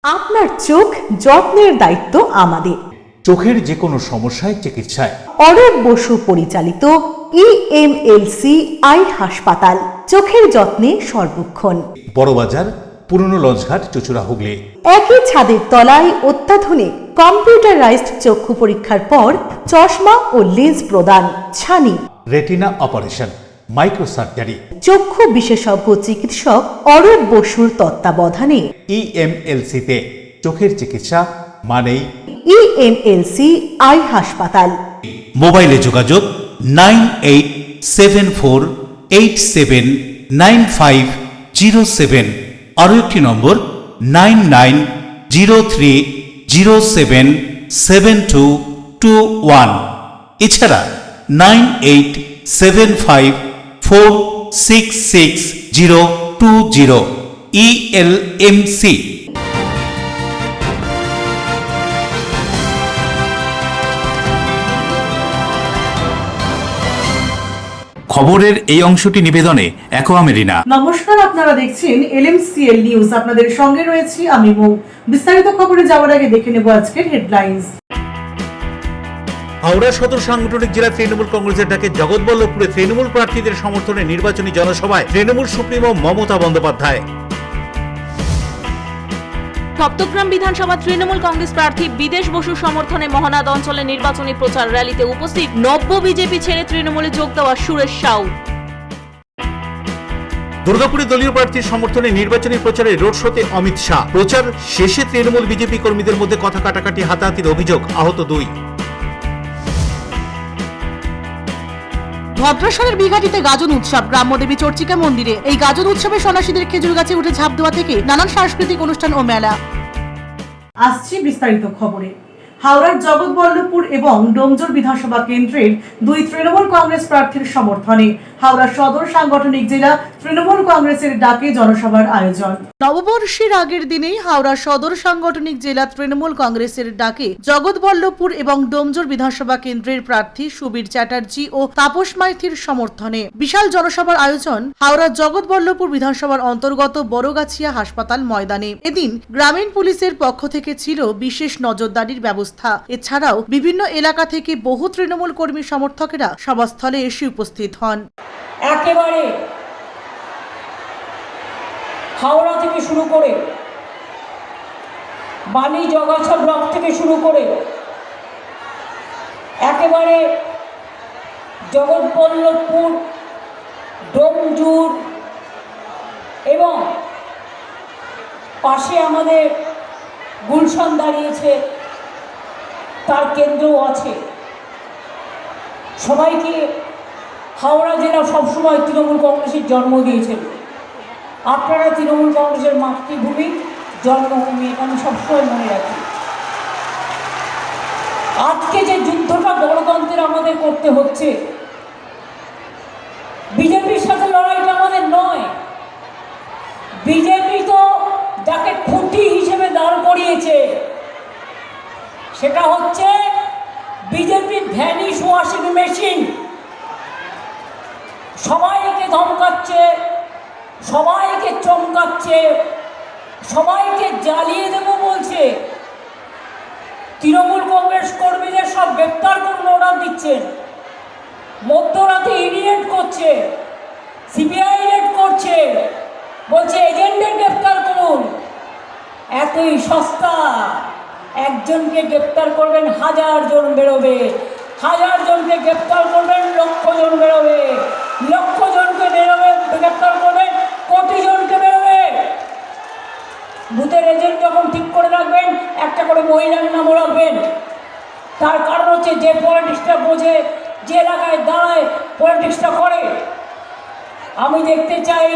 আপনার চোখ যত্নের দায়িত্ব আমাদের। চোখের যে কোনো সমস্যায় চিকিৎসায় অরূপ বসু পরিচালিত ইএমএলসি আই হাসপাতাল, চোখের যত্নে সর্বক্ষণ। বড়বাজার, পুরনো লঞ্চঘাট, চুচুড়া, হুগলি। একই ছাদের তলায় অত্যাধুনিক কম্পিউটারাইজড চক্ষু পরীক্ষার পর চশমা ও লেন্স প্রদান, ছানি, রেটিনা অপারেশন, মাইক্রো সার্জারি। চক্ষু বিশেষজ্ঞ চিকিৎসক অরূপ বসুর তত্ত্বাবধানে ইএমএলসিতে চোখের চিকিৎসা মানেই ইএমএলসি আই হাসপাতাল। মোবাইলে যোগাযোগ 9874879507, আরও একটি নম্বর 9903077221, এছাড়া 9875466020 ইএলএমসি। খবরের এই অংশটি নিবেদনে অ্যাকোয়া মেরিনা। নমস্কার, আপনারা দেখছেন এলএমসিএল নিউজ। আপনাদের সঙ্গে রয়েছি আমি মৌ। বিস্তারিত খবরে যাওয়ার আগে দেখে নেব আজকের হেডলাইন্স। হাওড়া সদর সাংগঠনিক জেলা তৃণমূল কংগ্রেসের ডাকে জগৎবল্লভপুরে তৃণমূল প্রার্থীদের সমর্থনে নির্বাচনী জনসভায় তৃণমূল সুপ্রিমো মমতা বন্দ্যোপাধ্যায়। সপ্তগ্রাম বিধানসভা তৃণমূল কংগ্রেস প্রার্থী বিদেশ বসুর সমর্থনে মহানাদ অঞ্চলে নির্বাচনী প্রচার র্যালিতে উপস্থিত নব্য বিজেপি ছেড়ে তৃণমূলে যোগ দেওয়া সুরেশ সাউ। দুর্গাপুরে দলীয় প্রার্থীর সমর্থনে নির্বাচনী প্রচারে রোড শোতে অমিত শাহ। প্রচার শেষে তৃণমূল বিজেপি কর্মীদের মধ্যে কথা কাটাকাটি, হাতাহাতির অভিযোগ, আহত 2। ভদ্রাসনের বিঘাটিতে গাজন উৎসব গ্রাম্যদেবী চর্চিকা মন্দিরে। এই গাজন উৎসবে সন্ন্যাসীদের খেজুর গাছে উঠে ঝাঁপ দেওয়া থেকে নানান সাংস্কৃতিক অনুষ্ঠান ও মেলা। আসছি বিস্তারিত খবরে। হাওড়ার জগৎবল্লভপুর এবং ডোমজুর বিধানসভা কেন্দ্রের 2 তৃণমূল কংগ্রেস প্রার্থীর সমর্থনে হাওড়া সদর সাংগঠনিক জেলা তৃণমূল কংগ্রেসের ডাকে জনসভার আয়োজন। নববর্ষের আগের দিনেই হাওড়া সদর সাংগঠনিক জেলা তৃণমূল কংগ্রেসের ডাকে জগৎবল্লভপুর এবং ডোমজুর বিধানসভা কেন্দ্রের প্রার্থী সুবীর চ্যাটার্জি ও তাপস মাইতির সমর্থনে বিশাল জনসভার আয়োজন হাওড়া জগৎবল্লভপুর বিধানসভার অন্তর্গত বড়গাছিয়া হাসপাতাল ময়দানে। এদিন গ্রামীণ পুলিশের পক্ষ থেকে ছিল বিশেষ নজরদারির ব্যবস্থা। এছাড়াও বিভিন্ন এলাকা থেকে বহু তৃণমূল কর্মী সমর্থকেরা সভাস্থলে এসে উপস্থিত হন। একেবারে হাওড়া থেকে শুরু করে বালি জগাছা ব্লক থেকে শুরু করে একেবারে জগৎবল্লভপুর, ডোমজুর এবং পাশে আমাদের গুলশান দাঁড়িয়েছে, তার কেন্দ্রও আছে। সবাইকে হাওড়া জেলা সবসময় তৃণমূল কংগ্রেসের জন্ম দিয়েছেন। আপনারা তৃণমূল কংগ্রেসের মাতৃভূমি, জন্মভূমি, আমি সবসময় মনে রাখি। আজকে যে যুদ্ধটা গণতন্ত্রের আমাদের করতে হচ্ছে, বিজেপির সাথে লড়াইটা আমাদের নয়। বিজেপি তো যাকে খুঁটি হিসেবে দাঁড় করিয়েছে সেটা হচ্ছে বিজেপি ভ্যানিশ ওয়াশিং মেশিন। সবাইকে ধমকাচ্ছে, সবাইকে চমকাচ্ছে, সবাইকে জ্বালিয়ে দেব বলছে। তৃণমূল কংগ্রেস কর্মীদের সব গ্রেপ্তার করুন অর্ডার দিচ্ছেন। মধ্যরাতে ইডি রেড করছে, সিবিআই রেড করছে, বলছে এজেন্টদের গ্রেপ্তার করুন। এতই সস্তা। একজনকে গ্রেপ্তার করবেন 1000 জন বেরোবে, 1000 জনকে গ্রেপ্তার করবেন 1,00,000 জন বেরোবে, 1,00,000 জনকে গ্রেপ্তার করবেন 1,000,000 জনকে বেরোবে। বুথের এজেন্ট যখন ঠিক করে রাখবেন একটা করে মহিলার নামও রাখবেন। তার কারণ হচ্ছে যে পলিটিক্সটা বোঝে, যে এলাকায় দাঁড়ায় পলিটিক্সটা করে। আমি দেখতে চাই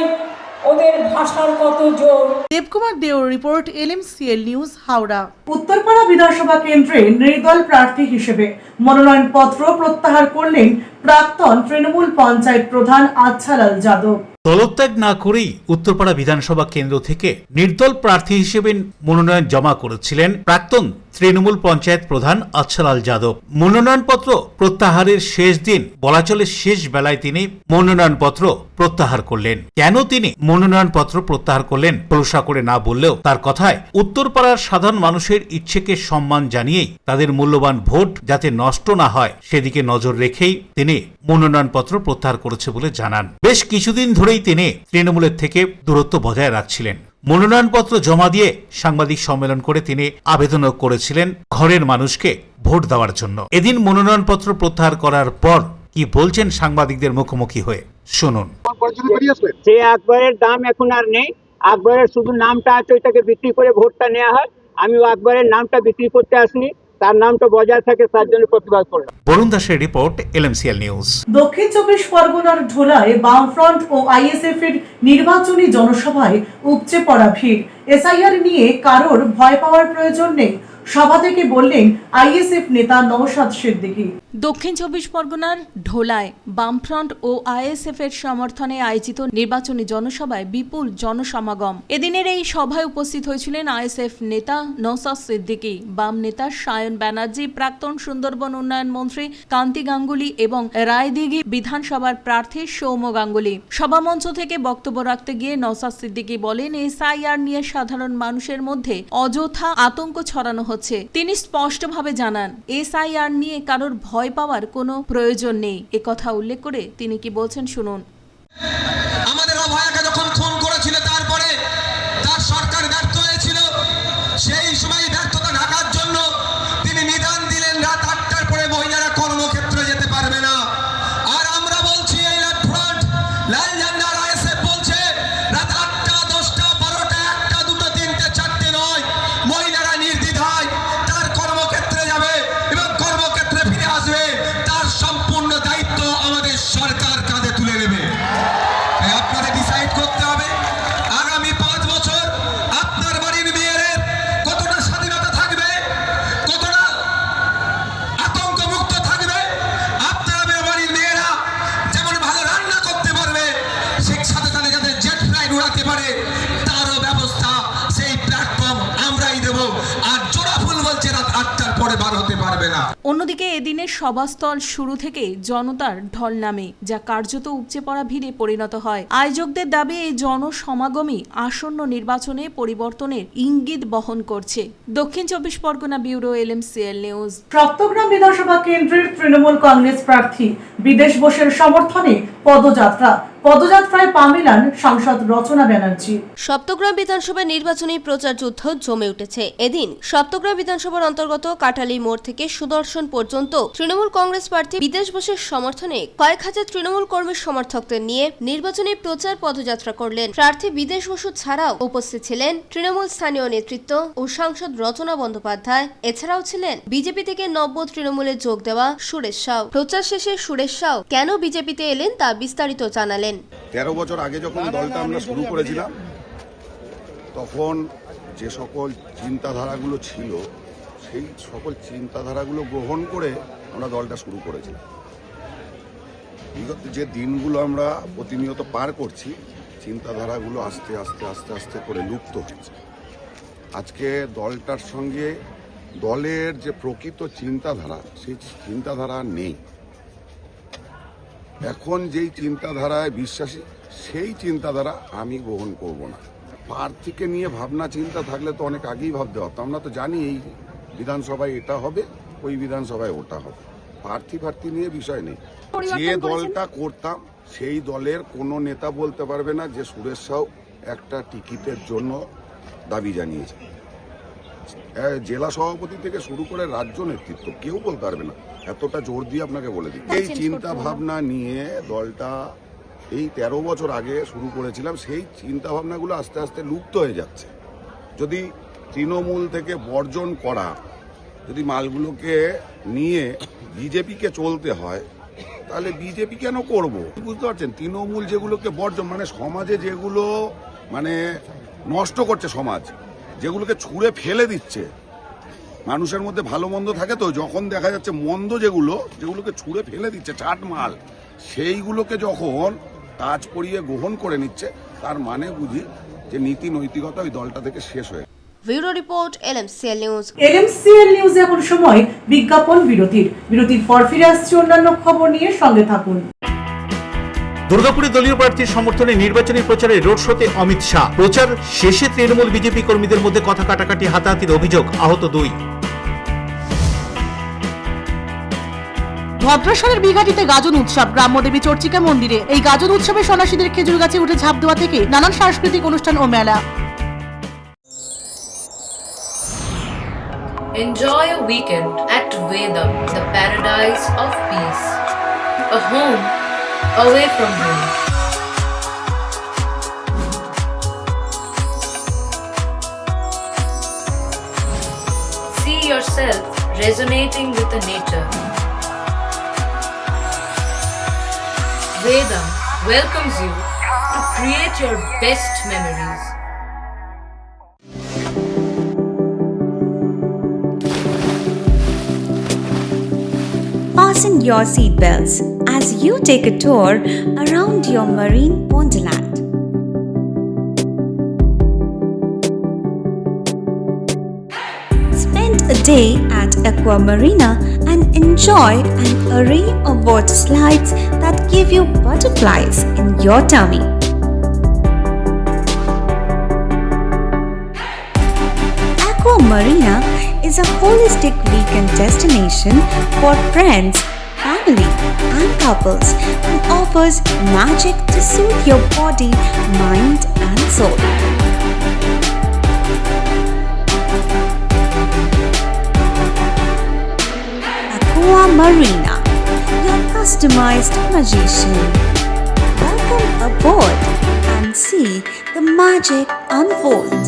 ওদের ভাষার কত জোর। দেবকুমার দেওর রিপোর্ট, এলএমসিএল নিউজ, হাওড়া। উত্তরপাড়া বিধানসভা কেন্দ্রে নির্দল প্রার্থী হিসেবে মনোনয়নপত্র প্রত্যাহার করলেন প্রাক্তন তৃণমূল পঞ্চায়েত প্রধান আচ্ছালাল যাদব। দলত্যাগ না করেই উত্তরপাড়া বিধানসভা কেন্দ্র থেকে নির্দল প্রার্থী হিসেবে মনোনয়ন জমা করেছিলেন প্রাক্তন তৃণমূল পঞ্চায়েত প্রধান আচ্ছালাল যাদব। মনোনয়নপত্র প্রত্যাহারের শেষ দিন, বলা চলে শেষ বেলায় তিনি মনোনয়নপত্র প্রত্যাহার করলেন। কেন তিনি মনোনয়নপত্র প্রত্যাহার করলেন খোলসা করে না বললেও তার কথায় উত্তরপাড়ার সাধারণ মানুষের ইচ্ছেকে সম্মান জানিয়েই তাদের মূল্যবান ভোট যাতে নষ্ট না হয় সেদিকে নজর রেখেই তিনি মনোনয়নপত্র প্রত্যাহার করেছে বলে জানান। বেশ কিছুদিন ধরেই তিনি তৃণমূলের থেকে দূরত্ব বজায় রাখছিলেন। মনোনয়নপত্র জমা দিয়ে সাংবাদিক সম্মেলন করে তিনি আবেদনও করেছিলেন ঘরের মানুষকে ভোট দেওয়ার জন্য। এদিন মনোনয়নপত্র প্রত্যাহার করার পর কি বলছেন সাংবাদিকদের মুখোমুখি হয়ে শুনুন। সেই আকবরের দাম এখন আর নেই। আকবরের শুধু নামটা আছে, ওইটাকে বিক্রি করে ভোটটা নেওয়া হয়। আমি আকবরের নামটা বিক্রি করতে আসিনি, তার নামটা বজায় থাকে, তার জন্য প্রতিবাদ করলাম। বরুণ দাসের রিপোর্ট, LMCL নিউজ। দক্ষিণ চব্বিশ পরগনার ঢোলায় বামফ্রন্ট ও আইএসএফ এর নির্বাচনী জনসভায় উপচে পড়া ভিড়। এসআইআর নিয়ে কারোর ভয় পাওয়ার প্রয়োজন নেই, সভা থেকে বললেন আইএসএফ নেতা নওশাদ সিদ্দিকী। দক্ষিণ চব্বিশ পরগনার ঢোলায় বামফ্রন্ট ও আইএসএফ এর সমর্থনে আয়োজিত নির্বাচনী জনসভায় বিপুল জনসমাগম। এদিনের এই সভায় উপস্থিত হয়েছিলেন আইএসএফ নেতা নওশাদ সিদ্দিকী, বাম নেতা সায়ন ব্যানার্জি, প্রাক্তন সুন্দরবন উন্নয়ন মন্ত্রী কান্তি গাঙ্গুলি এবং রায়দিঘি বিধানসভার প্রার্থী সৌম্য গাঙ্গুলি। সভামঞ্চ থেকে বক্তব্য রাখতে গিয়ে নওশাদ সিদ্দিকী বলেন, এসআইআর নিয়ে সাধারণ মানুষের মধ্যে অযথা আতঙ্ক ছড়ানো হচ্ছে। তিনি স্পষ্টভাবে জানান, এসআইআর নিয়ে কারোর ভয় পাওয়ার কোনো প্রয়োজন নেই। একথা উল্লেখ করে তিনি কি বলছেন শুনুন। আমাদের অভয়াকে যখন খুন করেছিল, তারপরে তার সরকার ব্যর্থ হয়েছিল। সেই সময় ব্যর্থতা ঢাকার জন্য তিনি নিদান দিলেন, রাত 8টার পরে মহিলারা কর্মক্ষেত্রে যেতে পারবে না। আর আমরা বলছি, এই ফ্রন্ট লাল ঝান্ডা আইএসএফ বলছে, রাত 8টা, 10টা, 12টা, 1টা, 2টা, 3টে, 4টে নয়, মহিলারা নির্দ্বিধায় তার কর্মক্ষেত্রে যাবে এবং কর্মক্ষেত্রে ফিরে আসবে। তার সম্পূর্ণ দায়িত্ব আমাদের সরকার কাঁধে তুলে নেবে। আপনাদের ডিসাইড করতে হবে আগামী 5 বছর আপনার বাড়ির মেয়েদের কতটা স্বাধীনতা থাকবে, কতটা আতঙ্ক মুক্ত থাকবে। আপনার বাড়ির মেয়েরা যেমন ভালো রান্না করতে পারবে, সেই সাথে সাথে যাতে জেট ফ্লাইট উড়াতে পারে, তারও ব্যবস্থা, সেই প্ল্যাটফর্ম আমরাই দেব। আর জোড়া ফুল বলছে রাত 8টার পরে বার হতে পারবে না। অন্যদিকে এদিনের সভাস্থল শুরু থেকে জনতার ঢল নামে, যা কার্যত উপচে পড়া ভিড়ে পরিণত হয়। আয়োজকদের দাবি, এই জনসমাগমই আসন্ন নির্বাচনে পরিবর্তনের ইঙ্গিত বহন করছে। দক্ষিণ চব্বিশ Pargana bureau, LMCL news. Saptagram বিধানসভা কেন্দ্রের তৃণমূল কংগ্রেস প্রার্থী বিদেশ বোসের সমর্থনে পদযাত্রায় পা মেলান সাংসদ রচনা ব্যানার্জি। সপ্তগ্রাম বিধানসভা নির্বাচনী প্রচার যুদ্ধ জমে উঠেছে। এদিন সপ্তগ্রাম বিধানসভার অন্তর্গত কাটালি মোড় থেকে সুদর্শন পর্যন্ত তৃণমূল কংগ্রেস প্রার্থী বিদেশ বোসের সমর্থনে কয়েক হাজার তৃণমূল কর্মী সমর্থকদের নিয়ে নির্বাচনী প্রচার পদযাত্রা করলেন। প্রার্থী বিদেশ বসু ছাড়াও উপস্থিত ছিলেন তৃণমূল স্থানীয় নেতৃত্ব ও সাংসদ রচনা বন্দ্যোপাধ্যায়। এছাড়াও ছিলেন বিজেপি থেকে নব্য তৃণমূলে যোগ দেওয়া সুরেশ সাউ। প্রচার শেষে সুরেশ সাউ কেন বিজেপিতে এলেন তা বিস্তারিত জানালেন। 13 বছর আগে যখন দলটা আমরা শুরু করেছিলাম, তখন যে সকল চিন্তাধারাগুলো ছিল, সেই সকল চিন্তাধারাগুলো গ্রহণ করে আমরা দলটা শুরু করেছিলাম। বিগত যে দিনগুলো আমরা প্রতিনিয়ত পার করছি, চিন্তাধারাগুলো আস্তে আস্তে আস্তে আস্তে করে লুপ্ত হচ্ছে। আজকে দলটার সঙ্গে দলের যে প্রকৃত চিন্তাধারা, সেই চিন্তাধারা নেই। এখন যেই চিন্তাধারায় বিশ্বাসী, সেই চিন্তাধারা আমি গ্রহণ করব না। প্রার্থীকে নিয়ে ভাবনা চিন্তা থাকলে তো অনেক আগেই ভাবতে হতো। আমরা তো জানি এই বিধানসভায় এটা হবে, ওই বিধানসভায় ওটা হবে। প্রার্থী নিয়ে বিষয় নেই। যে দলটা করতাম, সেই দলের কোনো নেতা বলতে পারবে না যে সুরেশ সাউ একটা টিকিটের জন্য দাবি জানিয়েছে। জেলা সভাপতি থেকে শুরু করে রাজ্য নেতৃত্ব কেউ বলতে পারবে না। এতটা জোর দিয়ে আপনাকে বলে দিই, এই চিন্তা ভাবনা নিয়ে দলটা এই 13 বছর আগে শুরু করেছিলাম, সেই চিন্তা ভাবনাগুলো আস্তে আস্তে লুপ্ত হয়ে যাচ্ছে। যদি তৃণমূল থেকে বর্জন করা, যদি মালগুলোকে নিয়ে বিজেপিকে চলতে হয়, তাহলে বিজেপি কেন করব? বুঝতে পারছেন, তৃণমূল যেগুলোকে বর্জন, মানে সমাজে যেগুলো মানে নষ্ট করছে, সমাজ যেগুলোকে ছুঁড়ে ফেলে দিচ্ছে। মানুষের মধ্যে ভালো মন্দ থাকে, তো যখন দেখা যাচ্ছে মন্দ যেগুলোকে ছুঁড়ে ফেলে দিচ্ছে, চাট মাল, সেইগুলোকে যখন কাজ করিয়ে গ্রহণ করে নিচ্ছে, তার মানে বুঝি যে নীতি নৈতিকতা ওই দলটা থেকে শেষ হয়ে। Bureau report LMCL news. LMCL নিউজে এখন সময় বিজ্ঞাপন বিরতির পর ফিরে আসছে অন্যান্য খবর নিয়ে, সঙ্গে থাকুন। দুর্গাপুরে দলীয় প্রার্থীর সমর্থনে নির্বাচনী প্রচারে রোড শোতে অমিত শাহ। প্রচার শেষে তৃণমূল বিজেপি কর্মীদের মধ্যে কথা কাটাকাটি, হাতাহাতির অভিযোগ, আহত 2। ভদ্রেশ্বরের বিঘাটিতে গাজন উৎসব গ্রাম্যদেবী চর্চিকা মন্দিরে। এই গাজন উৎসবে সন্ন্যাসীদের খেজুর গাছে উঠে ঝাঁপ দেওয়া থেকে নানান সাংস্কৃতিক অনুষ্ঠান ও মেলা। Enjoy a weekend at Vedam, the paradise of peace. A home away from home. See yourself resonating with the nature. Vedam welcomes you to create your best memories. Fasten your seatbelts as you take a tour around your marine wonderland. Spend a day at Aqua Marina and enjoy an array of water slides that give you butterflies in your tummy. Aqua Marina is a holistic weekend destination for friends, family, and couples and offers magic to soothe your body, mind, and soul. Aqua Marina, your customized magician. Welcome aboard and see the magic unfold.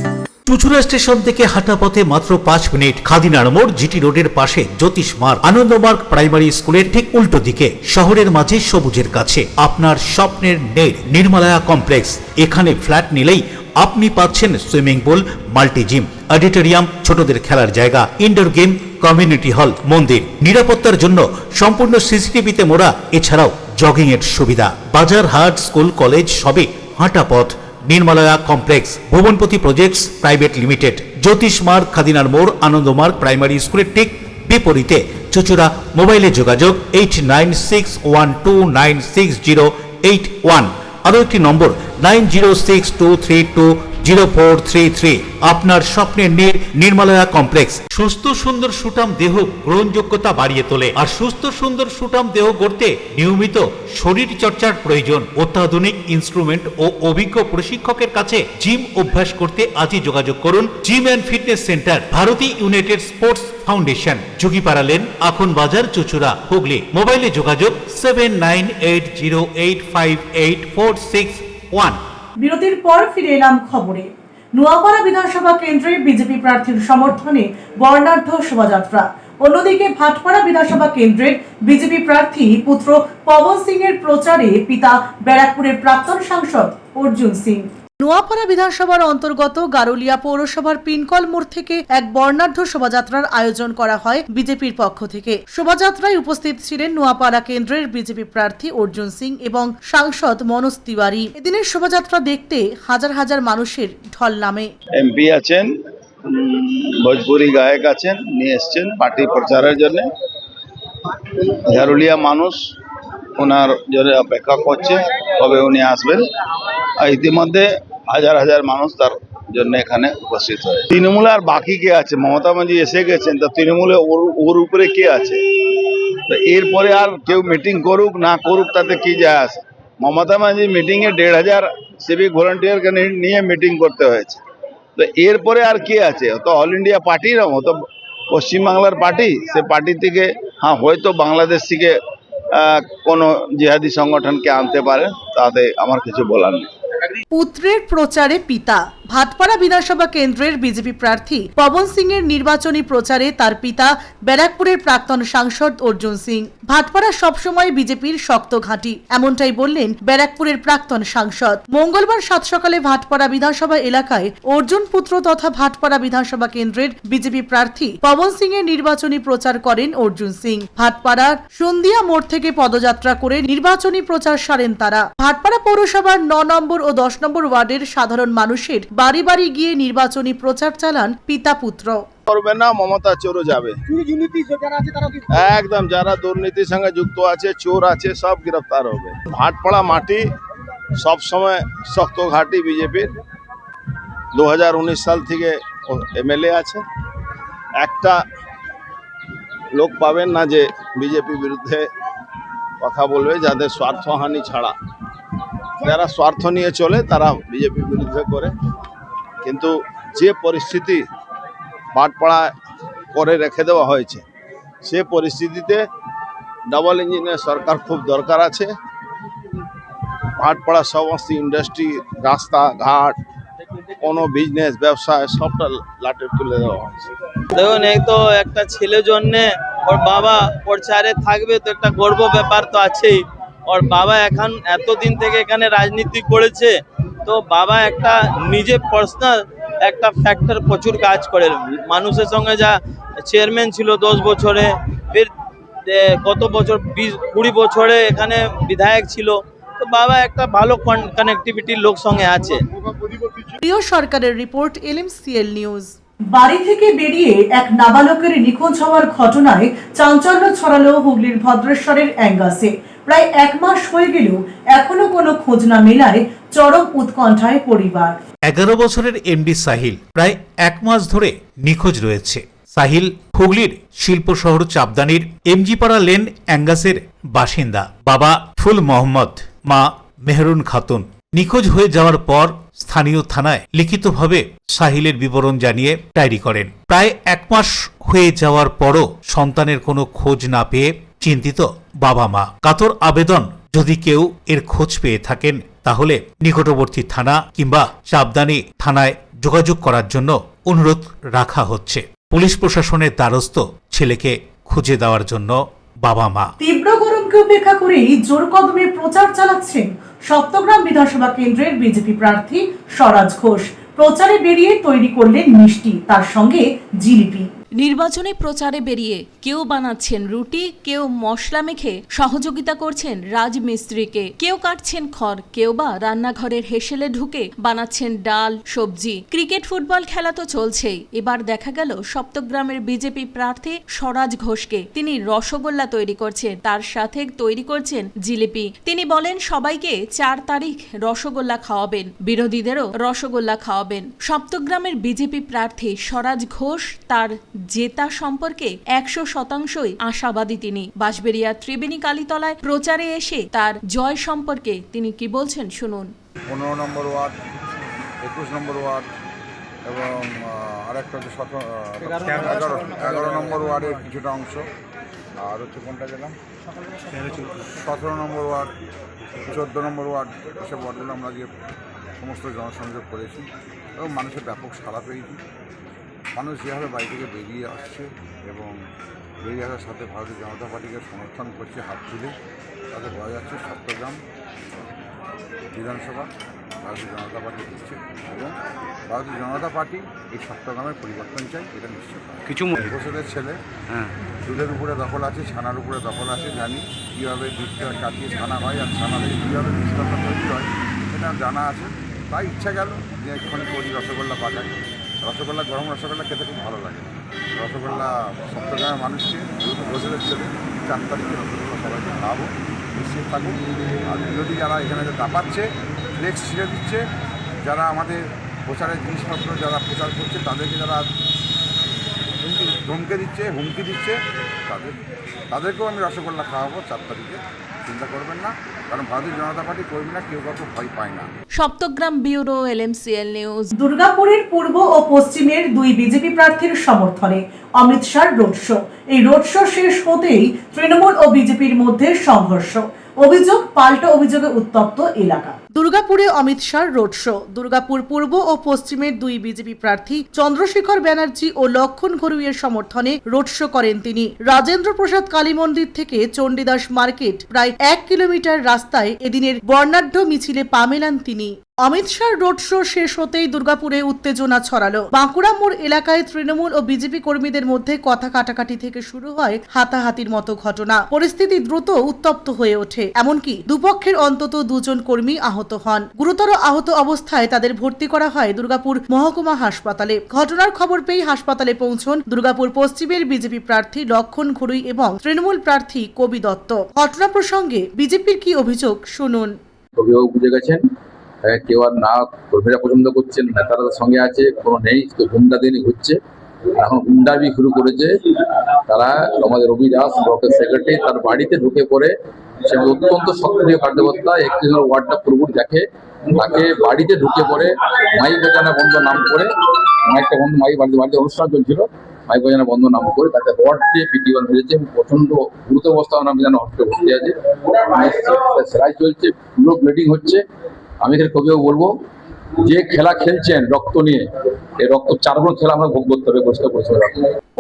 Chuchura station থেকে হাঁটা পথে মাত্র 5 minute. খাদিনার মোড়, GT রোডের পাশে জ্যোতিষ মার্গ, Ananda Marga primary স্কুলের ঠিক উল্টো দিকে, শহরের মাঝে সবুজের কাছে আপনার স্বপ্নের নেড় নির্মলায়া কমপ্লেক্স। এখানে ফ্ল্যাট নিলেই আপনি পাচ্ছেন swimming pool, multi gym, auditorium, ছোটদের খেলার জায়গা, ইনডোর গেম, কমিউনিটি হল, মন্দির। নিরাপত্তার জন্য সম্পূর্ণ সিসিটিভিতে মোড়া। এছাড়াও জগিং এর সুবিধা। বাজার, হাট, স্কুল, কলেজ সবে হাঁটা পথ। নির্মলায়া কমপ্লেক্স, ভুবনপতি প্রজেক্টস প্রাইভেট লিমিটেড, জ্যোতিষ মার্গ, খাদিনার মোড়, আনন্দমার্গ প্রাইমারি স্কুলের ঠিক বিপরীতে, চুচুড়া। মোবাইলে যোগাযোগ 8961296081। আরও একটি নম্বর 9062320433। আপনার স্বপ্নের নির্মলায়া কমপ্লেক্স। সুস্থ সুন্দর সুঠাম দেহ গ্রহণযোগ্যতা বাড়িয়ে তোলে। আর সুস্থ সুন্দর সুঠাম দেহ গড়তে নিয়মিত শরীর চর্চার প্রয়োজন। অত্যাধুনিক ইনস্ট্রুমেন্ট ও অভিজ্ঞ প্রশিক্ষকের কাছে জিম অভ্যাস করতে আজই যোগাযোগ করুন। Gym and fitness centre, Bharati united sports foundation, যোগীপাড়া লেন, আখন বাজার, চুচুড়া, হুগলি। মোবাইলে যোগাযোগ 7980858461। বিরতির পর ফিরে এলাম খবরে। নোয়াপাড়া বিধানসভা কেন্দ্রে বিজেপি প্রার্থীর সমর্থনে বর্ণাঢ্য শোভাযাত্রা। অন্যদিকে ভাটপাড়া বিধানসভা কেন্দ্রের বিজেপি প্রার্থী পুত্র পবন সিং এর প্রচারে পিতা ব্যারাকপুরের প্রাক্তন সাংসদ অর্জুন সিং। নোয়াপাড়া বিধানসভার অন্তর্গত গারুলিয়া পৌরসভার পিনকল মোড় থেকে এক বর্ণাঢ্য শোভাযাত্রার আয়োজন করা হয় বিজেপির পক্ষ থেকে। শোভাযাত্রায় উপস্থিত ছিলেন নোয়াপাড়া কেন্দ্রের বিজেপি প্রার্থী অর্জুন সিং এবং সাংসদ মনোজ তিওয়ারি। এদিনের শোভাযাত্রা দেখতে হাজার হাজার মানুষের ঢল নামে। এমপি আছেন, ভোজপুরি গায়ক আছেন, নিয়ে এসছেন পার্টি প্রচারের জন্য। গারুলিয়া মানুষ ওনার জন্য অপেক্ষা করছে, কবে উনি আসবেন। আর ইতিমধ্যে হাজার হাজার মানুষ তার জন্য এখানে উপস্থিত হয়। তৃণমূলে আর বাকি কে আছে? মমতা ব্যানার্জি এসে গেছেন, তো তৃণমূলে ওর উপরে কে আছে? তো এরপরে আর কেউ মিটিং করুক না করুক তাতে কি যায় আসে? মমতা ব্যানার্জি মিটিংয়ে 1,500 সিভিক ভলান্টিয়ারকে নিয়ে মিটিং করতে হয়েছে। তো এরপরে আর কে আছে? তো অল ইন্ডিয়া পার্টি না, তো পশ্চিমবাংলার পার্টি। সে পার্টি থেকে হয়তো বাংলাদেশ থেকে কোনো জিহাদি সংগঠনকে আনতে পারে, তাতে আমার কিছু বলার নেই। পুত্রের প্রচারে পিতা ভাটপাড়া বিধানসভা কেন্দ্রের বিজেপি প্রার্থী পবন সিং এর নির্বাচনী প্রচারে তার পিতা ব্যারাকপুরের প্রাক্তন সাংসদ অর্জুন সিং। ভাটপাড়া সবসময় বিজেপির শক্ত ঘাঁটি, এমনটাই বললেন ব্যারাকপুরের প্রাক্তন সাংসদ। মঙ্গলবার সাত সকালে ভাটপাড়া বিধানসভা এলাকায় অর্জুন পুত্র তথা ভাটপাড়া বিধানসভা কেন্দ্রের বিজেপি প্রার্থী পবন সিং এর নির্বাচনী প্রচার করেন অর্জুন সিং। ভাটপাড়ার সন্ধিয়া মোড় থেকে পদযাত্রা করে নির্বাচনী প্রচার সারেন তারা। ভাটপাড়া পৌরসভার 9 নম্বর ও 10 নম্বর ওয়ার্ডের সাধারণ মানুষের বাড়ি বাড়ি গিয়ে নির্বাচনী প্রচার চালান পিতা পুত্র। করবে না, মমতা চোরও যাবে একদম, যারা দুর্নীতির সঙ্গে যুক্ত আছে, চোর আছে, সব গ্রেফতার হবে। ভাটপাড়া মাটি সব সময় শক্ত ঘাঁটি বিজেপির। 2019 সাল থেকে এমএলএ আছে, একটা লোক পাবেন না যে বিজেপি বিরুদ্ধে কথা বলবে, যাদের স্বার্থহানি ছাড়া। যারা স্বার্থ নিয়ে চলে তারা বিজেপি বিরুদ্ধে করে। কিন্তু যে পরিস্থিতি ভাটপাড়া করে রেখে দেওয়া হয়েছে, সে পরিস্থিতিতে ডাবল ইঞ্জিনের সরকার খুব দরকার আছে। ভাটপাড়া সমস্ত ইন্ডাস্ট্রি, রাস্তাঘাট, কোনো বিজনেস ব্যবসায় সবটা লাটে তুলে দেওয়া হয়েছে। দেখুন, এই তো একটা ছেলের জন্যে ওর বাবা প্রচারে থাকবে, তো একটা গর্ব ব্যাপার তো আছেই। ওর বাবা এখন এতদিন থেকে এখানে রাজনীতি করেছে, তো বাবা একটা নিজে পার্সোনাল একটা ফ্যাক্টর প্রচুর কাজ করে। মানুষের সঙ্গে যা চেয়ারম্যান ছিল 10 বছরে, ফির কত বছর 20-20 বছরে এখানে বিধায়ক ছিল। তো বাবা একটা ভালো কানেক্টিভিটির লোক সঙ্গে আছে। প্রিয় সরকারের রিপোর্ট, LMCL নিউজ। বাড়ি থেকে বেরিয়ে এক নাবালকের নিখোঁজ হওয়ার ঘটনায় চাঞ্চল্য ছড়ালো হুগলির ভদ্রেশ্বরের অ্যাঙ্গাসে। প্রায় 1 মাস হয়ে গেলেও এখনো কোনো খোঁজ না মেলায় চরম উৎকণ্ঠায় পরিবার। 11 বছরের এমডি সাহিল প্রায় 1 মাস ধরে নিখোঁজ রয়েছে। সাহিল হুগলির শিল্প শহর চাপদানির এমজিপাড়া লেন অ্যাঙ্গাসের বাসিন্দা। বাবা ফুল মোহাম্মদ, মা মেহরুন খাতুন। নিখোঁজ হয়ে যাওয়ার পর স্থানীয় থানায় লিখিতভাবে সাহিলের বিবরণ জানিয়ে ডায়েরি করেন। প্রায় 1 মাস হয়ে যাওয়ার পরও সন্তানের কোনো খোঁজ না পেয়ে চিন্তিত বাবা মা। কাতর আবেদন, যদি কেউ এর খোঁজ পেয়ে থাকেন তাহলে নিকটবর্তী থানা কিংবা চাপদানি থানায় যোগাযোগ করার জন্য অনুরোধ রাখা হচ্ছে। পুলিশ প্রশাসনের দ্বারস্থ ছেলেকে খুঁজে দেওয়ার জন্য বাবা মা। তীব্র গরমকে উপেক্ষা করেই জোর কদমে প্রচার চালাচ্ছেন সপ্তগ্রাম বিধানসভা কেন্দ্রের বিজেপি প্রার্থী স্বরাজ ঘোষ। প্রচারে বেরিয়ে তৈরি করলেন মিষ্টি, তার সঙ্গে জিলিপি। নির্বাচনী প্রচারে বেরিয়ে কেউ বানাচ্ছেন রুটি, কেউ মশলা মেখে সহযোগিতা করছেন রাজমিস্ত্রিকে, কেউ কাটছেন খড়, কেউ বা রান্নাঘরের হেসেলে ঢুকে বানাচ্ছেন ডাল, সবজি। ক্রিকেট ফুটবল খেলা তো চলছেই। এবার দেখা গেল সপ্তগ্রামের বিজেপি প্রার্থী স্বরাজ ঘোষকে। তিনি রসগোল্লা তৈরি করছেন, তার সাথে তৈরি করছেন জিলিপি। তিনি বলেন সবাইকে 4 তারিখ রসগোল্লা খাওয়াবেন, বিরোধীদেরও রসগোল্লা খাওয়াবেন। সপ্তগ্রামের বিজেপি প্রার্থী স্বরাজ ঘোষ তার জেতা সম্পর্কে 100% আশাবাদী তিনি। বাঁশবেড়িয়া ত্রিবেণী কালীতলায় প্রচারে এসে তার জয় সম্পর্কে তিনি কি বলছেন শুনুন। 15 নম্বর ওয়ার্ড, 21 নম্বর ওয়ার্ড এবং আরেকটা হচ্ছে 11 নম্বর ওয়ার্ডের কিছুটা অংশ, আর হচ্ছে কোনটা গেলাম 17 নম্বর ওয়ার্ড, 14 নম্বর ওয়ার্ড, এসব ওয়ার্ডগুলো আমরা গিয়ে সমস্ত জনসংযোগ করেছি এবং মানুষের ব্যাপক সাড়া পেয়েছি। মানুষ যেভাবে বাড়ি থেকে বেরিয়ে আসছে এবং বেরিয়ে আসার সাথে ভারতীয় জনতা পার্টিকে সমর্থন করছে হাত তুলে, তাতে বোঝা যাচ্ছে সপ্তগ্রাম বিধানসভা ভারতীয় জনতা পার্টি দিচ্ছে এবং ভারতীয় জনতা পার্টি এই সপ্তগ্রামের পরিবর্তন চাই, এটা নিশ্চিত। কিছু ঘোষেদের ছেলে দুধের উপরে দখল আছে, ছানার উপরে দখল আছে, জানি কীভাবে দুধটা কাটিয়ে ছানা হয় আর ছানা থেকে কীভাবে মিষ্টান্ন তৈরি হয় এটা জানা আছে। তাই ইচ্ছা গেল যে এক্ষুনি করি রসগোল্লা পাঠাই। রসগোল্লা, গরম রসগোল্লা খেতে খুব ভালো লাগে। রসগোল্লা সপ্তগ্রামের মানুষকে ঘোষেদের ছেলে 4 তারিখে রসগোল্লা সবাইকে খাওয়াবো, নিশ্চিত থাকুন। আর বিরোধী যারা এখানে দাপাচ্ছে, ফ্লেক্স ছিঁড়ে দিচ্ছে, যারা আমাদের প্রচারের জিনিসপত্র যারা প্রচার করছে তাদেরকে যারা ধমকে দিচ্ছে, হুমকি দিচ্ছে, তাদেরকেও আমি রসগোল্লা খাওয়াবো 4 তারিখে। চিন্তা করবেন না, কারণ ভারতীয় জনতা পার্টি কর্মীরা কেউ কাউকে ভয় পায় না। Saptagram bureau, LMCL news. দুর্গাপুরের পূর্ব ও পশ্চিমের 2 বিজেপি প্রার্থীর সমর্থনে অমৃতসর রোড শো। এই রোড শো শেষ হতেই তৃণমূল ও বিজেপির মধ্যে সংঘর্ষ। অভিযোগ, পাল্টা অভিযোগে উত্তপ্ত এলাকা। দুর্গাপুরে অমিত শাহর রোড শো। দুর্গাপুর পূর্ব ও পশ্চিমের দুই বিজেপি প্রার্থী চন্দ্রশেখর ব্যানার্জি ও লক্ষণ ঘরুইয়ের সমর্থনে রোড শো করেন তিনি। রাজেন্দ্র প্রসাদ কালী মন্দির থেকে চণ্ডীদাস মার্কেট প্রায় 1 কিলোমিটার রাস্তায় এদিনের বর্ণাঢ্য মিছিলে পা মেলান তিনি। অমিত শাহর রোড শো শেষ হতেই দুর্গাপুরে উত্তেজনা ছড়ালো। বাঁকুড়া মোড় এলাকায় তৃণমূল ও বিজেপি কর্মীদের মধ্যে কথা কাটাকাটি থেকে শুরু হয় হাতাহাতির মতো ঘটনা। পরিস্থিতি দ্রুত উত্তপ্ত হয়ে ওঠে, এমনকি দুপক্ষের অন্তত 2 জন কর্মী আহত হন। গুরুতর আহত অবস্থায় তাদের ভর্তি করা হয় দুর্গাপুর মহকুমা হাসপাতালে। ঘটনার খবর পেয়ে হাসপাতালে পৌঁছন দুর্গাপুর পশ্চিমের বিজেপি প্রার্থী লক্ষণ ঘরুই এবং তৃণমূল প্রার্থী কবি দত্ত। ঘটনা প্রসঙ্গে বিজেপির কি অভিযোগ শুনুন। অভিভাবক বুঝে গেছেন, কেউ আর না কর্মীরা পছন্দ করছেন, নেতারা সঙ্গে আছে, কোনো নেই, তো গুন্ডাদেরই ঘুরছে। এখন গুন্ডাবি শুরু করেছে তারা। আমাদের রবি দাস ব্লকের সেক্রেটারি তার বাড়িতে ঢুকে পড়ে, সে অত্যন্ত সক্রিয় কার্যকর্তা, 31 নম্বর ওয়ার্ডটা পুরোপুরি দেখে, তাকে বাড়িতে ঢুকে পড়ে মাইক বাজানো বন্ধ নাম করে, মাইকটা বন্ধ, বাড়িতে অনুষ্ঠান চলছিল, মাইক বাজানো বন্ধ নাম করে তাকে রড দিয়ে পিটিয়ে ফেলেছে এবং প্রচন্ড গুরুতর অবস্থা ওনার যেন হসপিটালে ভর্তি আছে, সেলাই চলছে, পুরো ব্লিডিং হচ্ছে। আমি এখানে কবিও বলবো, যে খেলা খেলছেন রক্ত নিয়ে, এই রক্ত 4 গুণ খেলা আমরা ভোগ করতে হবে, পরিষ্কার পরিষ্কার।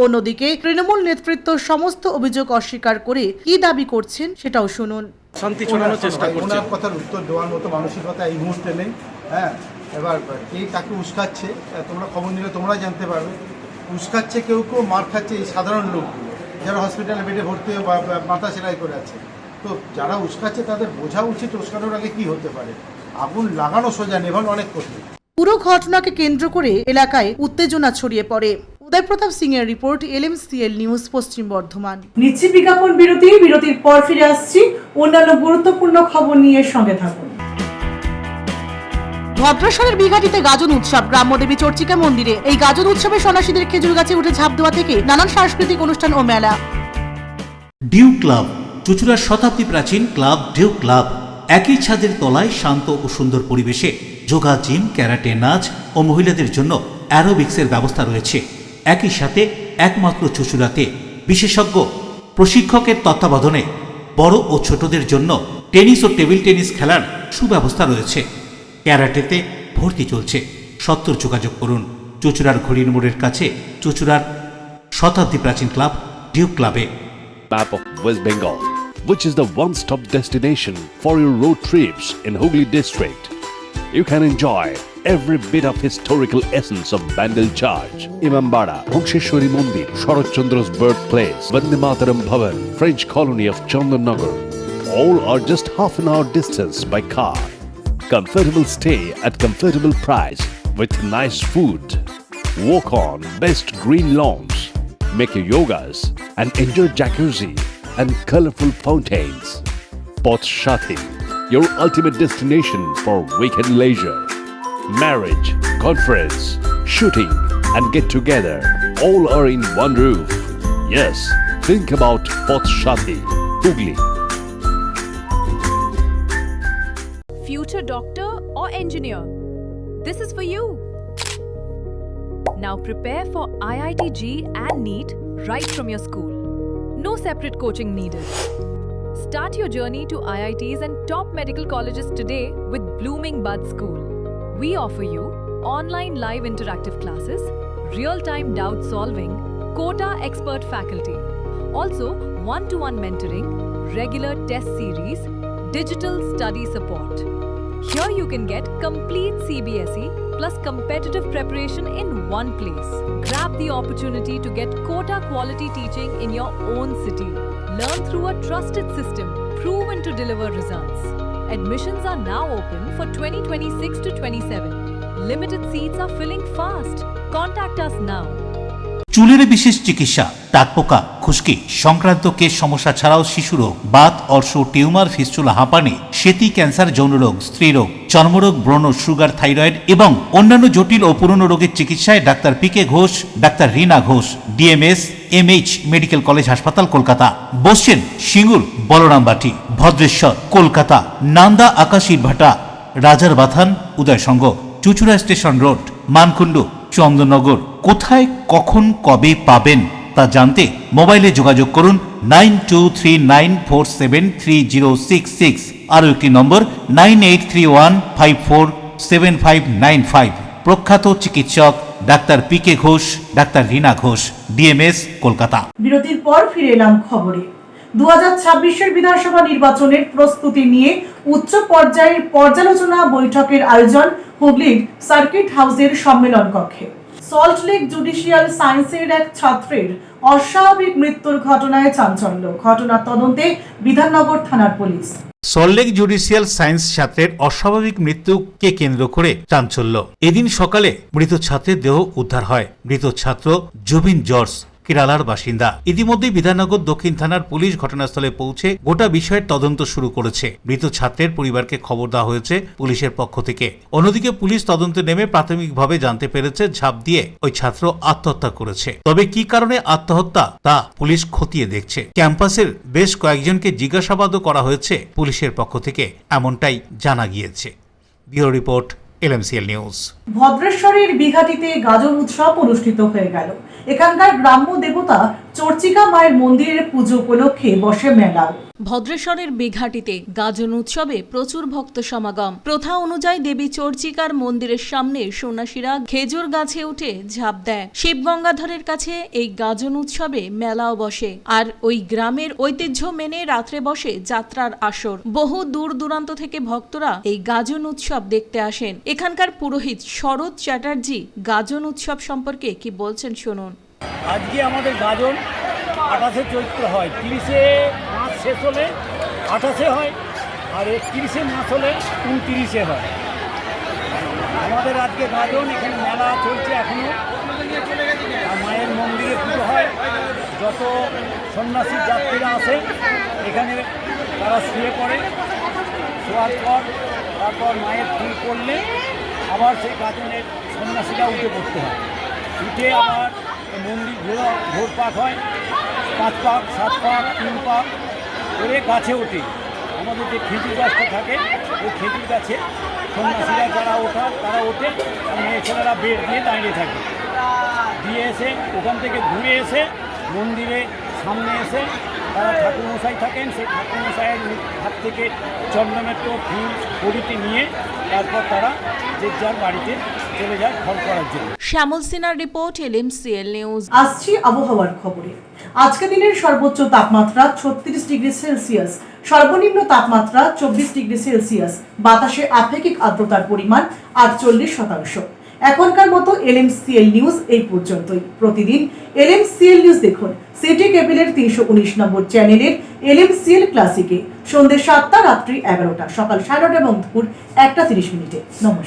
অন্যদিকে তৃণমূল নেতৃত্ব সমস্ত অভিযোগ অস্বীকার করে কি দাবি করছেন সেটাও শুনুন। শান্তি ছড়ানোর চেষ্টা করছে। ওনার কথার উত্তর দেওয়ার মতো মানসিকতা এই মুহূর্তে নেই। হ্যাঁ, এবার কে কাকে উস্কাচ্ছে তোমরা খবর নিলে তোমরা জানতে পারবে। উস্কাচ্ছে কেউ কেউ, মার খাচ্ছে এই সাধারণ লোকগুলো যারা হসপিটালে বেডে ভর্তি হয়ে মাথা সেলাই করে আছে। তো যারা উস্কাচ্ছে তাদের বোঝা উচিত উস্কানোর আগে কি হতে পারে। আগুন লাগানো সোজা, নেভানো অনেক কঠিন। পুরো ঘটনাকে কেন্দ্র করে এলাকায় উত্তেজনা ছড়িয়ে পড়ে। উদয় প্রতাপ সিং এর রিপোর্ট, LMCL নিউজ, পশ্চিম বর্ধমান। নিচ্ছি বিজ্ঞাপন বিরতি। বিরতির পর ফিরে আসছি অন্যান্য গুরুত্বপূর্ণ খবর নিয়ে, সঙ্গে থাকুন। ভদ্রেশ্বরের বিঘাটিতে গাজন উৎসব গ্রাম্যদেবী চর্চিকা মন্দিরে। এই গাজন উৎসবে সন্ন্যাসীদের খেজুর গাছে উঠে ঝাঁপ দেওয়া থেকে নানান সাংস্কৃতিক অনুষ্ঠান ও মেলা। ডিউ ক্লাব, চুঁচুড়ার শতাব্দী প্রাচীন ক্লাব ডিউ ক্লাব। একই ছাদের তলায় শান্ত ও সুন্দর পরিবেশে যোগা, জিম, ক্যারাটে, নাচ ও মহিলাদের জন্য অ্যারোবিক্সের ব্যবস্থা রয়েছে। একই সাথে একমাত্র চুঁচুড়াতে বিশেষজ্ঞ প্রশিক্ষকের তত্ত্বাবধানে বড় ও ছোটদের জন্য টেনিস ও টেবিল টেনিস খেলার সুব্যবস্থা রয়েছে। ক্যারাটেতে ভর্তি চলছে। সত্তর যোগাযোগ করুন চুঁচুড়ার ঘড়ির মোড়ের কাছে চুঁচুড়ার শতাব্দী প্রাচীন ক্লাব ডিউ ক্লাবে। Map of West Bengal, which is the one-stop destination for your road trips in Hooghly district. You can enjoy every bit of historical essence of Bandel Charge, Imambara, Bhongsheshwari Mandir, Sharat Chandra's birthplace, Vande Mataram Bhavan, French colony of Chandannagar. All are just half an hour distance by car. Comfortable stay at comfortable price with nice food. Walk on best green lawns. Make your yogas and enjoy jacuzzi and colorful fountains. Poth Shati, your ultimate destination for weekend leisure. Marriage, conference, shooting and get together all are in one roof. Yes, think about Poth Shati, Hooghly. Future doctor or engineer, this is for you. Now prepare for IIT-J and NEET right from your school. No separate coaching needed. Start your journey to IITs and top medical colleges today with Blooming Bud School. We offer you online live interactive classes, real-time doubt solving, quota expert faculty. Also, one-to-one mentoring, regular test series, digital study support. Here you can get complete CBSE plus competitive preparation in one place. Grab the opportunity to get quota quality teaching in your own city. Learn through a trusted system proven to deliver results. Admissions are now open for 2026 to 27. Limited seats are filling fast. Contact us now. চুলের বিশেষ চিকিৎসা, টাকপোকা, খুশকি সংক্রান্ত কেশ সমস্যা ছাড়াও শিশুরোগ, Baat, অর্শ, tumour, fistula, হাঁপানি, সেতি, ক্যান্সার, যৌনরোগ, স্ত্রীরোগ, চর্মরোগ, ব্রণ, সুগার, থাইরয়েড এবং অন্যান্য জটিল ও পুরনো রোগের চিকিৎসায় doctor PK Ghosh, doctor Rina Ghosh, DMS MH medical college হাসপাতাল, কলকাতা। বসছেন সিঙ্গুর, বলরামবাটি, ভদ্রেশ্বর, কলকাতা, নান্দা, আকাশ ইটভাটা, রাজার বাথান, উদয়সঙ্গ, চুঁচুড়া স্টেশন রোড, মানকুণ্ডু, চন্দননগর। কোথায়, কখন, কবে পাবেন তা জানতে মোবাইলে যোগাযোগ করুন 9239473066। আরও একটি নম্বর 9831547595। প্রখ্যাত চিকিৎসক doctor PK Ghosh, doctor Rina Ghosh, DMS, Kolkata. বিরতির পর ফিরে এলাম খবরে। 2026-এর বিধানসভা নির্বাচনের প্রস্তুতি নিয়ে উচ্চ পর্যায়ের পর্যালোচনা বৈঠকের আয়োজন হুগলির সার্কিট হাউসের সম্মেলন কক্ষে। সল্টলেক জুডিশিয়াল সায়েন্সের এক ছাত্রের অস্বাভাবিক মৃত্যুর ঘটনায় চাঞ্চল্য। ঘটনা তদন্তে বিধাননগর থানার পুলিশ। সল্টলেক জুডিশিয়াল সায়েন্স ছাত্রের অস্বাভাবিক মৃত্যুকে কেন্দ্র করে চাঞ্চল্য। এদিন সকালে মৃত ছাত্রের দেহ উদ্ধার হয়। মৃত ছাত্র জুবিন জর্জ কেরালার বাসিন্দা। ইতিমধ্যেই বিধাননগর দক্ষিণ থানার পুলিশ ঘটনাস্থলে পৌঁছে গোটা বিষয়ের তদন্ত শুরু করেছে। মৃত ছাত্রের পরিবারকে খবর দেওয়া হয়েছে পুলিশের পক্ষ থেকে। অন্যদিকে পুলিশ তদন্তে নেমে প্রাথমিকভাবে জানতে পেরেছে ঝাঁপ দিয়ে ওই ছাত্র আত্মহত্যা করেছে। তবে কি কারণে আত্মহত্যা তা পুলিশ খতিয়ে দেখছে। ক্যাম্পাসের বেশ কয়েকজনকে জিজ্ঞাসাবাদও করা হয়েছে পুলিশের পক্ষ থেকে, এমনটাই জানা গিয়েছে। Bureau report, LMCL news. ভদ্রেশ্বরের বিঘাটিতে গাজন উৎসব অনুষ্ঠিত হয়ে গেল। এখানকার গ্রাম্য দেবতা চর্চিকা মায়ের মন্দিরের পুজো উপলক্ষে বসে মেলা। ভদ্রেশ্বরের বেঘাটিতে গাজন উৎসবে প্রচুর ভক্ত সমাগম। প্রথা অনুযায়ী দেবী চর্চিকার মন্দিরের সামনে সন্ন্যাসীরা খেজুর গাছে উঠে ঝাঁপ দেয়। শিবগঙ্গাধরের কাছে এই গাজন উৎসবে মেলাও বসে। আর ওই গ্রামের ঐতিহ্য মেনে রাত্রে বসে যাত্রার আসর। বহু দূর দূরান্ত থেকে ভক্তরা এই গাজন উৎসব দেখতে আসেন। এখানকার পুরোহিত শরৎ চ্যাটার্জি গাজন উৎসব সম্পর্কে কি বলছেন শুনুন। আজকে আমাদের গাজন 28শে চৈত্র হয়, 30শে মাস শেষ হলে 28শে হয়, আর 31শে মাস হলে 29শে হয়। আমাদের আজকে গাজন, এখানে মেলা চলছে এখনো। আর মায়ের মন্দিরে পুজো হয়। যত সন্ন্যাসী যাত্রীরা আসে এখানে তারা শুয়ে পড়ে। শোয়ার পর তারপর মায়ের ফুল করলে আবার সেই গাজনের সন্ন্যাসীরা উঠে পড়তে হয়। উঠে আবার মন্দির ভোর পাক হয়, 5 পাক 7 পাক 3 পাক করে গাছে ওঠে। আমাদের যে খেজুর গাছটা থাকে ওই খেজুর গাছে সন্ন্যাসীরা যারা ওঠার তারা ওঠে, আর মেয়ে ছেলেরা বের দিয়ে দাঁড়িয়ে থাকে। দিয়ে এসে ওখান থেকে ঘুরে এসে মন্দিরে সামনে এসে তারা ঠাকুরমশাই থাকেন, সেই ঠাকুরমশাইয়ের হাত থেকে চন্দনেত্র ফুল প্রভৃতি নিয়ে তারপর তারা যে যার বাড়িতে চলে যায় ফল করার জন্য। শ্যামল সিনহার রিপোর্ট, LMCL নিউজ। আসছি আবহাওয়ার খবরে। আজকে দিনের সর্বোচ্চ তাপমাত্রা 36 ডিগ্রি সেলসিয়াস, সর্বনিম্ন তাপমাত্রা 24 ডিগ্রি সেলসিয়াস। বাতাসে আপেক্ষিক আর্দ্রতার পরিমাণ 48%। এখনকার মতো LMCL নিউজ এই পর্যন্তই। প্রতিদিন LMCL নিউজ দেখুন সিটি কেবলের 319 নম্বর চ্যানেলের LMCL ক্লাসিকে সন্ধ্যে 7টা, রাত্রি 11টা, সকাল 9:30 এবং দুপুর 1:30। নমস্কার।